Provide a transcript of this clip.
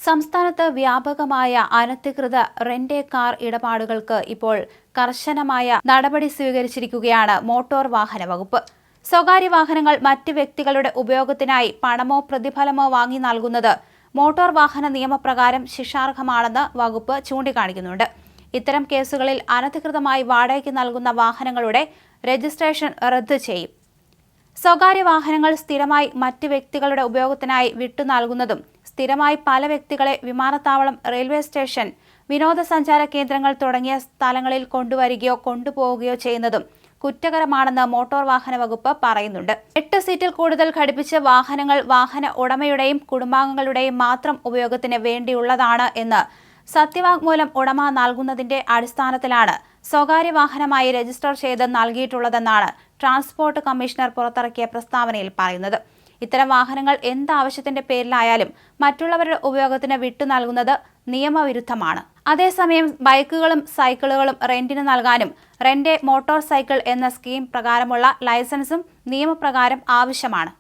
സംസ്ഥാനത്ത് വ്യാപകമായ അനധികൃത റെന്റ് എ കാർ ഇടപാടുകൾക്ക് ഇപ്പോൾ കർശനമായ നടപടി സ്വീകരിച്ചിരിക്കുകയാണ് മോട്ടോർ വാഹന വകുപ്പ്. സ്വകാര്യ വാഹനങ്ങൾ മറ്റ് വ്യക്തികളുടെ ഉപയോഗത്തിനായി പണമോ പ്രതിഫലമോ വാങ്ങി നൽകുന്നത് മോട്ടോർ വാഹന നിയമപ്രകാരം ശിക്ഷാർഹമാണെന്ന് വകുപ്പ് ചൂണ്ടിക്കാണിക്കുന്നുണ്ട്. ഇത്തരം കേസുകളിൽ അനധികൃതമായി വാടകയ്ക്ക് നൽകുന്ന വാഹനങ്ങളുടെ രജിസ്ട്രേഷൻ റദ്ദ് ചെയ്യും. സ്വകാര്യ വാഹനങ്ങൾ സ്ഥിരമായി മറ്റ് വ്യക്തികളുടെ ഉപയോഗത്തിനായി വിട്ടു നൽകുന്നതും സ്ഥിരമായി പല വ്യക്തികളെ വിമാനത്താവളം, റെയിൽവേ സ്റ്റേഷൻ, വിനോദസഞ്ചാര കേന്ദ്രങ്ങൾ തുടങ്ങിയ സ്ഥലങ്ങളിൽ കൊണ്ടുവരികയോ കൊണ്ടുപോവുകയോ ചെയ്യുന്നതും കുറ്റകരമാണെന്ന് മോട്ടോർ വാഹന വകുപ്പ് പറയുന്നുണ്ട്. 8 സീറ്റിൽ കൂടുതൽ ഘടിപ്പിച്ച വാഹനങ്ങൾ വാഹന ഉടമയുടെയും കുടുംബാംഗങ്ങളുടെയും മാത്രം ഉപയോഗത്തിന് വേണ്ടിയുള്ളതാണ് എന്ന് സത്യവാങ്മൂലം ഉടമ നൽകുന്നതിന്റെ അടിസ്ഥാനത്തിലാണ് സ്വകാര്യ വാഹനമായി രജിസ്റ്റർ ചെയ്ത് നൽകിയിട്ടുള്ളതെന്നാണ് ട്രാൻസ്പോർട്ട് കമ്മീഷണർ പുറത്തിറക്കിയ പ്രസ്താവനയിൽ പറയുന്നത്. ഇത്തരം വാഹനങ്ങൾ എന്താവശ്യത്തിന്റെ പേരിലായാലും മറ്റുള്ളവരുടെ ഉപയോഗത്തിന് വിട്ടു നൽകുന്നത് നിയമവിരുദ്ധമാണ്. അതേസമയം ബൈക്കുകളും സൈക്കിളുകളും റെന്റിന് നൽകാനും റെന്റ് എ മോട്ടോർ സൈക്കിൾ എന്ന സ്കീം പ്രകാരമുള്ള ലൈസൻസും നിയമപ്രകാരം ആവശ്യമാണ്.